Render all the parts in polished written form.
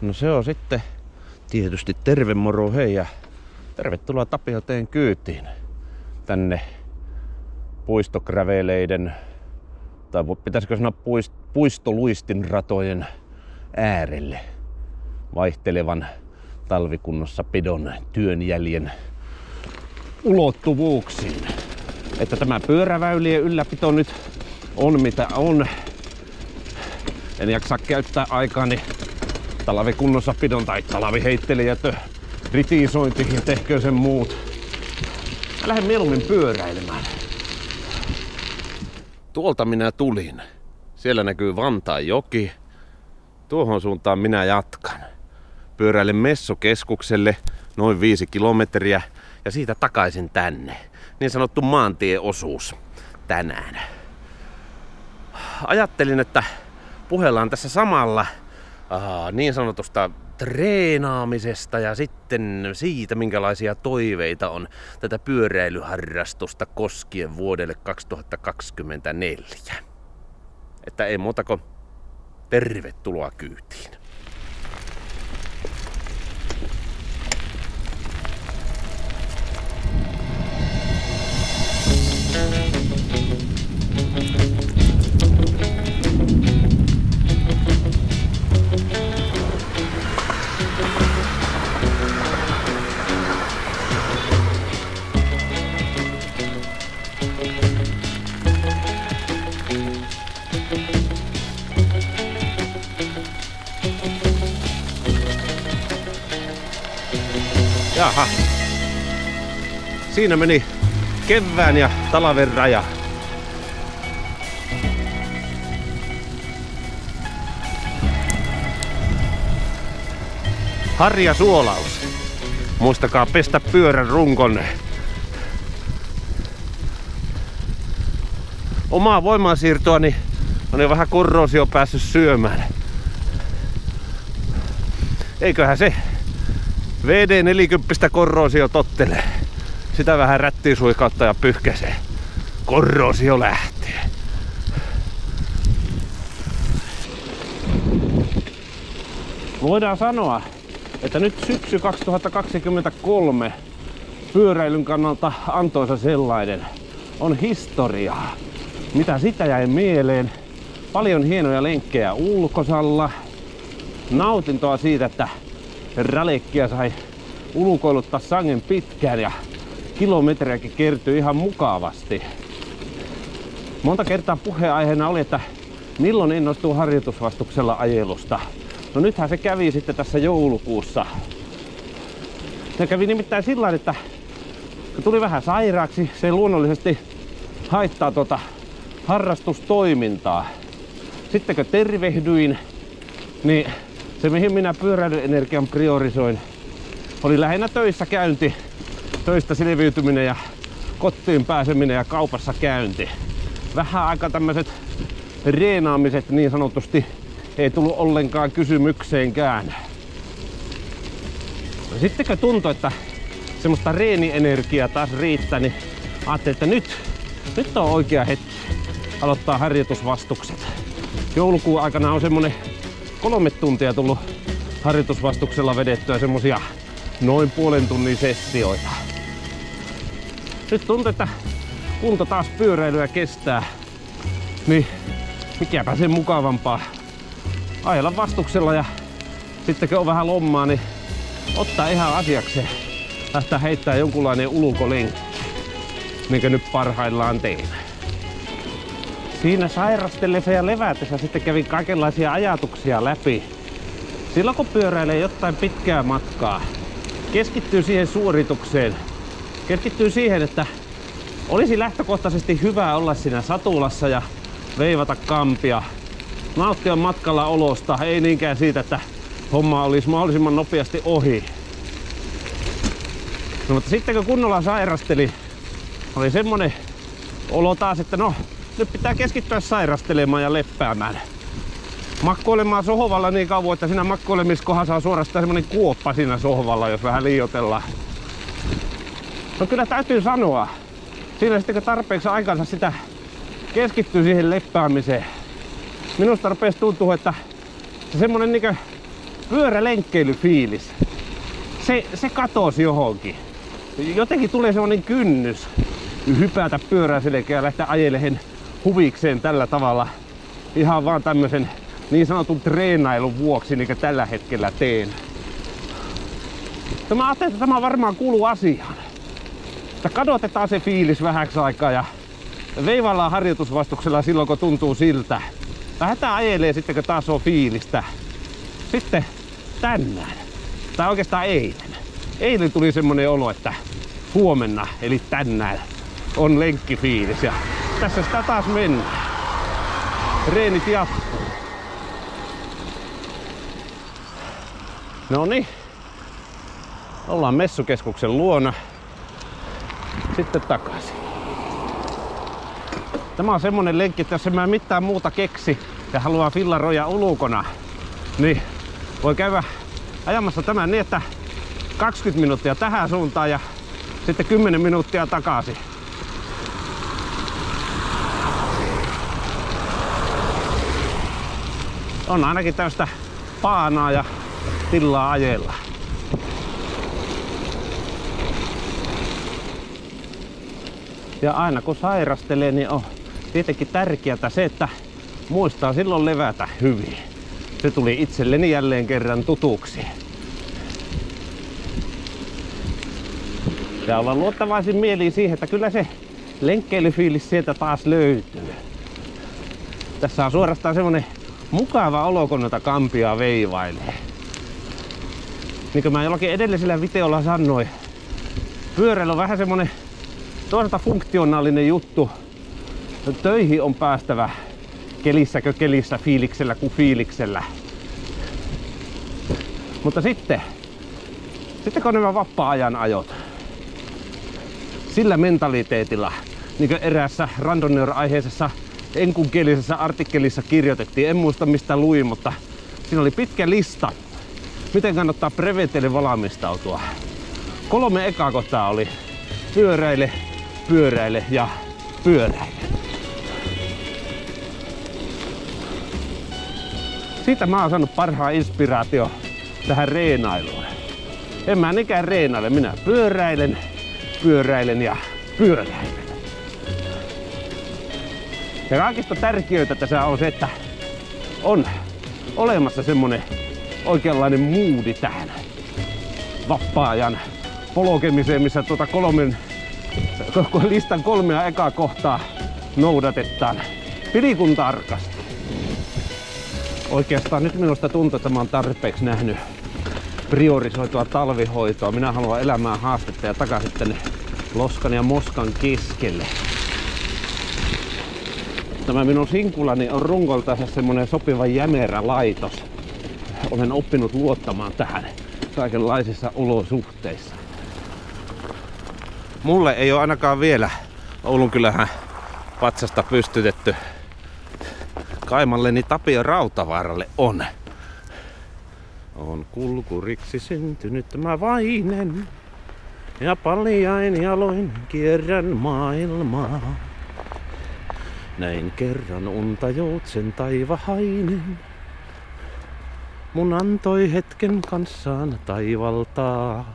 No se on sitten tietysti terve moro hei ja tervetuloa Tapio teen kyytiin tänne puistokräveleiden tai pitäisikö sanoa puistoluistinratojen äärelle vaihtelevan talvikunnossa pidon työnjäljen ulottuvuuksiin. Että tämä pyöräväylien ylläpito nyt on mitä on. En jaksa käyttää aikaani talvikunnossapidon tai talviheittelijät kritisointiin, tehkö sen muut. Mä lähden mieluummin pyöräilemään. Tuolta minä tulin. Siellä näkyy Vantaanjoki. Tuohon suuntaan minä jatkan. Pyöräilen Messukeskukselle noin 5 kilometriä ja siitä takaisin tänne. Niin sanottu maantieosuus tänään. Ajattelin, että puhellaan tässä samalla niin sanotusta treenaamisesta ja sitten siitä, minkälaisia toiveita on tätä pyöräilyharrastusta koskien vuodelle 2024. Että ei muuta kuin tervetuloa kyytiin. Jaha. Siinä meni kevään ja talven raja. Harja suolaus. Muistakaa pestä pyörän runkonne. Omaa voimansiirtoani on jo vähän korroosio päässyt syömään. Eiköhän se VD40 korroosio tottelee. Sitä vähän rättii suikautta ja pyyhkäsee. Korroosio lähtee. Voidaan sanoa, että nyt syksy 2023 pyöräilyn kannalta antoisa sellainen on historiaa. Mitä sitä jäi mieleen? Paljon hienoja lenkkejä ulkosalla. Nautintoa siitä, että ralekkia sai ulkoiluttaa sangen pitkään ja kilometriäkin kertyi ihan mukavasti. Monta kertaa puheenaiheena oli, että milloin innostuu harjoitusvastuksella ajelusta. No nythän se kävi sitten tässä joulukuussa. Se kävi nimittäin sillä, että kun tuli vähän sairaaksi, se luonnollisesti haittaa harrastustoimintaa. Sitten kun tervehdyin, niin se mihin minä pyöräilyenergian priorisoin oli lähinnä töissä käynti, töistä selviytyminen ja kotiin pääseminen ja kaupassa käynti. Vähän aika tämmöiset reenaamiset niin sanotusti ei tullut ollenkaan kysymykseenkään. No sitten kun tuntui, että semmoista reenienergiaa taas riittää, niin ajattelin, että nyt on oikea hetki aloittaa harjoitusvastukset. Joulukuun aikana on semmonen 3 tuntia tullut harjoitusvastuksella vedettyä semmosia noin puolen tunnin sessioita. Nyt tuntuu, että kunto taas pyöräilyä kestää, niin mikäpä sen mukavampaa ajella vastuksella ja sitten kun on vähän lommaa, niin ottaa ihan asiakseen lähtee heittää jonkunlainen ulkolenkki, minkä nyt parhaillaan teen. Siinä sairastellessa ja levätessä sitten kävin kaikenlaisia ajatuksia läpi. Silloin kun pyöräilee jotain pitkää matkaa, keskittyy siihen suoritukseen. Keskittyy siihen, että olisi lähtökohtaisesti hyvä olla siinä satulassa ja veivata kampia. Nauttia matkalla olosta, ei niinkään siitä, että homma olisi mahdollisimman nopeasti ohi. No, mutta sitten kun kunnolla sairasteli, oli semmonen olo taas, että no, nyt pitää keskittyä sairastelemaan ja leppäämään. Makkoilemaan sohvalla niin kauan, että siinä makkoilemiskohdassa on suorastaan semmonen kuoppa siinä sohvalla, jos vähän liioitellaan. No kyllä täytyy sanoa, siinä sitten kun tarpeeksi aikansa sitä keskittyy siihen leppäämiseen. Minusta rupesi tuntua, että se semmonen niinkö pyörälenkkeilyfiilis. Se katosi johonkin. Jotenkin tulee semmonen kynnys hypätä pyöräselkeä ja lähteä ajelehen huvikseen tällä tavalla. Ihan vaan tämmösen niin sanotun treenailun vuoksi, niin kuin tällä hetkellä teen. Mä ajattelin, että tämä varmaan kuuluu asiaan. Että kadotetaan se fiilis vähäksi aikaa ja veivaillaan harjoitusvastuksella silloin, kun tuntuu siltä. Lähdetään ajelee sitten, kun taas on fiilistä. Sitten tänään, tai oikeastaan eilen. Eilen tuli semmonen olo, että huomenna, eli tänään, on lenkkifiilis. Ja tässä sitä taas mennään. Reenit jatkuu. Noniin. Ollaan messukeskuksen luona. Sitten takaisin. Tämä on semmonen lenkki, että jos en mä mitään muuta keksi ja haluaa fillaroida ulkona, niin voi käydä ajamassa tämän niin, että 20 minuuttia tähän suuntaan ja sitten 10 minuuttia takaisin. On ainakin tämmöistä paanaa ja tilaa ajella. Ja aina kun sairastelee, niin on tietenkin tärkeää se, että muistaa silloin levätä hyvin. Se tuli itselleni jälleen kerran tutuksi. Ja ollaan luottavaisin mieliin siihen, että kyllä se lenkkeilyfiilis sieltä taas löytyy. Tässä on suorastaan semmonen mukava olo, kun noita kampia veivailee. Niin kuin mä jollakin edellisellä videolla sanoin, pyöräily on vähän semmonen toisaalta funktionaalinen juttu. Töihin on päästävä kelissäkö kelissä, fiiliksellä kuin fiiliksellä. Mutta sitten kun nämä vapaa-ajan ajot, sillä mentaliteetilla, niin kuin eräässä randonneur-aiheisessa enkunkielisessä artikkelissa kirjoitettiin, en muista mistä luin, mutta siinä oli pitkä lista, miten kannattaa preventeille valmistautua. 3 ekaa kohtaa oli pyöräile, pyöräile ja pyöräile. Siitä mä oon saanut parhaan inspiraatio tähän reenailuun. En mä nikään reenaile, minä pyöräilen, pyöräilen ja pyöräilen. Ja kaikista tärkeintä tässä on se, että on olemassa semmonen oikeanlainen moodi tähän vapaa-ajan polkemiseen, missä listan 3 ekaa kohtaa noudatetaan pilikun tarkasti. Oikeastaan nyt minusta tuntuu, että mä oon tarpeeksi nähnyt priorisoitua talvihoitoa. Minä haluan elämään haastetta ja takaisin tänne loskan ja moskan keskelle. Tämä minun sinkulani on runkoltansa semmonen sopiva jämerä laitos. Olen oppinut luottamaan tähän kaikenlaisissa olosuhteissa. Mulle ei ole ainakaan vielä Oulunkylähän patsasta pystytetty. Kaimalleni Tapio Rautavaaralle on. On kulkuriksi syntynyt mä vainen ja paljain jaloin kierrän maailmaa. Näin kerran unta joutsen taivahainen. Mun antoi hetken kanssaan taivaltaa.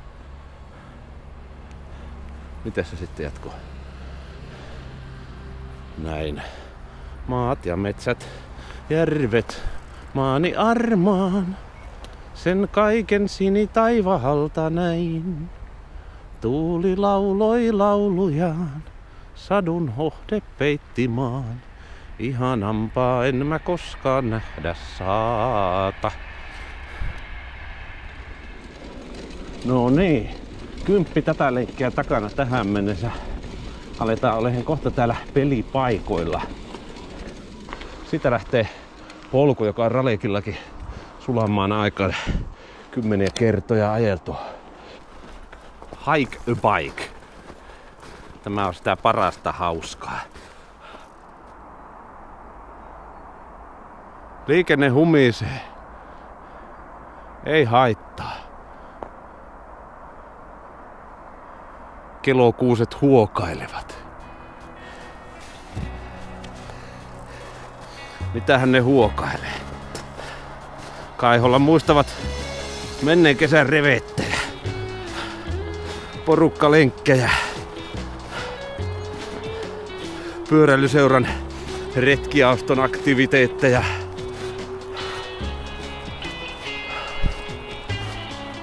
Miten se sitten jatkuu? Näin. Maat ja metsät, järvet, maani armaan. Sen kaiken sini taivahalta näin. Tuuli lauloi laulujaan, sadun hohde peitti maan. Ihanampaa en mä koskaan nähdä saata. No niin, 10 tätä leikkiä takana tähän mennessä. Aletaan olemaan kohta täällä pelipaikoilla. Siitä lähtee polku, joka on Ralekillakin sulamaan aikaan 10 kertoja ajeltua. Hike a bike. Tämä on sitä parasta hauskaa. Liikenne humisee. Ei haittaa. Kelokuuset huokailevat. Mitähän ne huokailee? Kaiholla muistavat Menneen kesän revettejä. Porukkalenkkejä. Pyöräilyseuran retkiauston aktiviteetteja.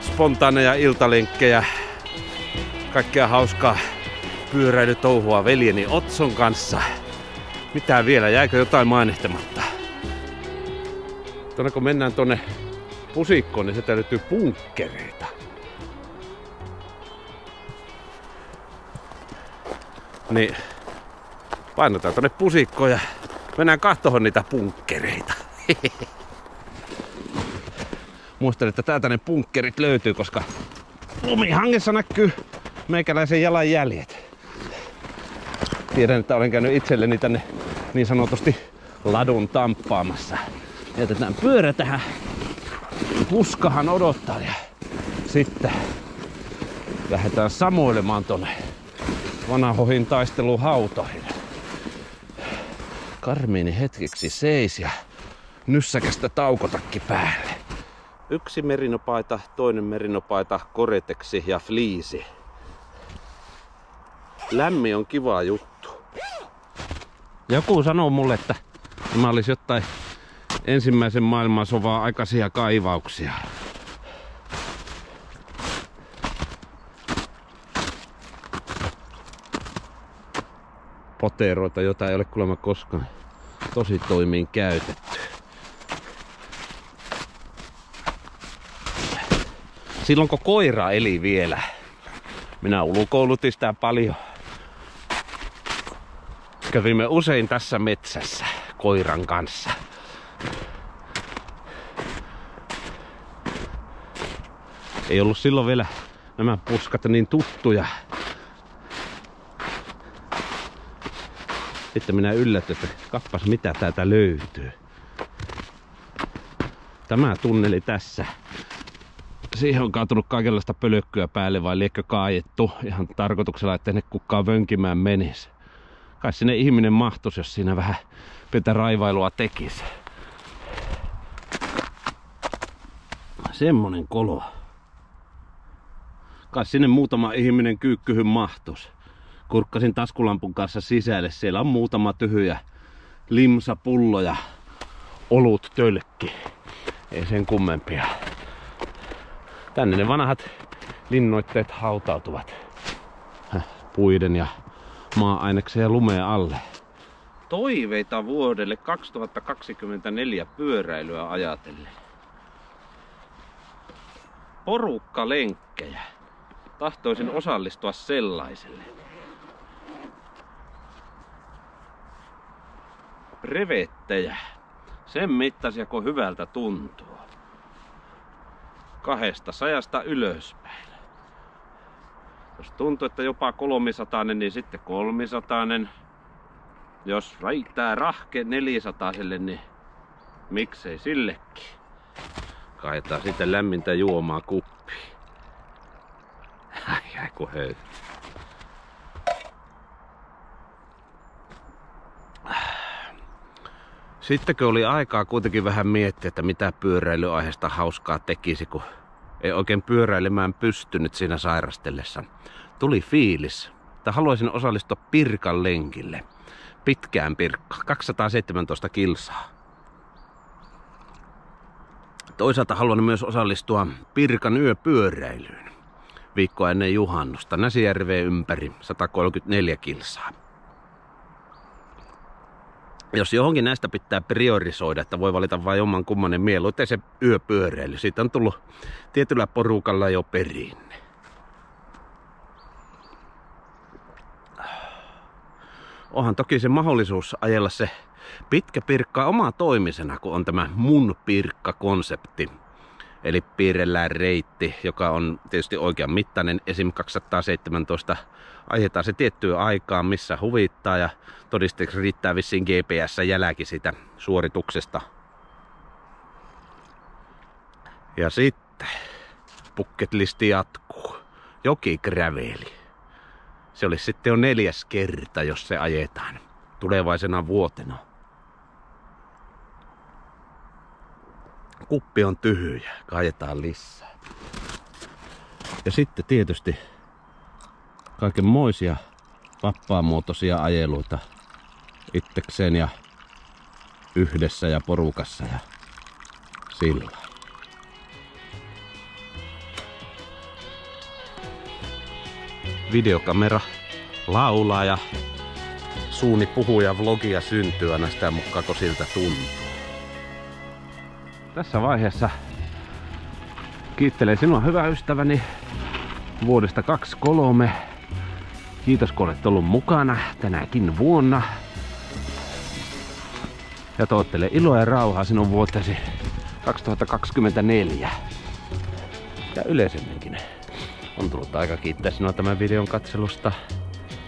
Spontaaneja iltalenkkejä. Kaikkea hauskaa pyöräilytouhua veljeni Otson kanssa. Mitä vielä? Jäikö jotain mainittamatta? Tuonne kun mennään tonne Pusikkoon, niin sieltä löytyy bunkkereita. Niin painetaan tonne Pusikkoon ja mennään katsomaan niitä bunkkereita. Muistelin, että täältä ne bunkkerit löytyy, koska lumihangessa näkyy meikäläisen jalanjäljet. Tiedän, että olen käynyt itselleni tänne niin sanotusti ladun tamppaamassa. Jätetään pyörä tähän. Puskahan odottaa ja sitten lähdetään samoilemaan tonne Vanhoihin taisteluhautoihin. Karmiini hetkeksi seis ja nyssäkästä taukotakki päälle. Yksi merinopaita, toinen merinopaita, Gore-Texi ja fliisi. Lämmin on kiva juttu. Joku sanoo mulle, että mä olisi jotain ensimmäisen maailmansodan aikaisia kaivauksia. Poteroita, jota ei ole kuulemma koskaan tosi toimiin käytetty. Silloin kun koira eli vielä, minä ulkoilutin sitä paljon. Kävimme usein tässä metsässä koiran kanssa. Ei ollut silloin vielä nämä puskat niin tuttuja. Sitten minä yllätyin, että kappas mitä täältä löytyy. Tämä tunneli tässä. Siihen on kaatunut kaikenlaista pölykkyä päälle, vai liekö kaajettu ihan tarkoituksella, ettei ne kukaan vönkimään menisi. Kai sinne ihminen mahtuisi, jos siinä vähän pientä raivailua tekisi. Semmonen kolo. Kai sinne muutama ihminen kyykkyhyn mahtuisi. Kurkkasin taskulampun kanssa sisälle. Siellä on muutama tyhjä limsapullo ja olut tölkki. Ei sen kummempia. Tänne ne vanhat linnoitteet hautautuvat. Puiden ja maa-aineksen ja lumeen alle. Toiveita vuodelle 2024 pyöräilyä ajatellen. Porukkalenkkejä. Tahtoisin osallistua sellaiselle. Revettejä. Sen mittaisia kun hyvältä tuntuu. 200 ylöspäin. Jos tuntuu, että jopa 300, niin sitten 300. Jos väittää rahke 400, niin miksei sillekin. Kaitaa sitten lämmintä juomaa kuppiin. Ai kun höy. Sittenkö oli aikaa kuitenkin vähän miettiä, että mitä pyöräilyaiheesta hauskaa tekisi, kun ei oikein pyöräilemään pystynyt siinä sairastellessa. Tuli fiilis, että haluaisin osallistua Pirkan lenkille. Pitkään Pirkka, 217 kilsaa. Toisaalta haluan myös osallistua Pirkan yöpyöräilyyn. Viikkoa ennen juhannusta, Näsijärveen ympäri, 134 kilsaa. Jos johonkin näistä pitää priorisoida, että voi valita vain jomman kummanen mieluiten se yöpyöräily. Siitä on tullut tietyllä porukalla jo perinne. Onhan toki se mahdollisuus ajella se pitkä Pirkka oma toimisena, kun on tämä mun Pirkka-konsepti. Eli piirrellään reitti, joka on tietysti oikean mittainen, esim. 217. Ajetaan se tiettyä aikaa, missä huvittaa, ja todisteeksi riittää vissiin GPS-jälki siitä suorituksesta. Ja sitten bucketlisti jatkuu. Jokigräveli. Se olisi sitten jo 4. kerta, jos se ajetaan tulevaisena vuotena. kuppi on tyhjä, kaajetaan lisää. Ja sitten tietysti kaikenmoisia vappaamuotoisia ajeluita itsekseen ja yhdessä ja porukassa ja sillä. Videokamera laulaa ja suuni puhuu ja vlogia syntyy aina sitä mukaan, kun siltä tuntuu. Tässä vaiheessa kiittelen sinua, hyvä ystäväni, vuodesta 23. Kiitos, kun olet ollut mukana tänäkin vuonna. Ja toivottelen iloa ja rauhaa sinun vuotesi 2024. Ja yleisemminkin on tullut aika kiittää sinua tämän videon katselusta.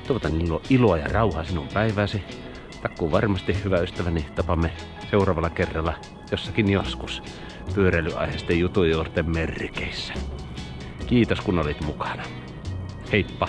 Toivotan iloa ja rauhaa sinun päiväsi. Takkuu varmasti, hyvä ystäväni, tapamme seuraavalla kerralla jossakin joskus pyöräilyaiheisten jutujuorten merkeissä. Kiitos, kun olit mukana. Heippa!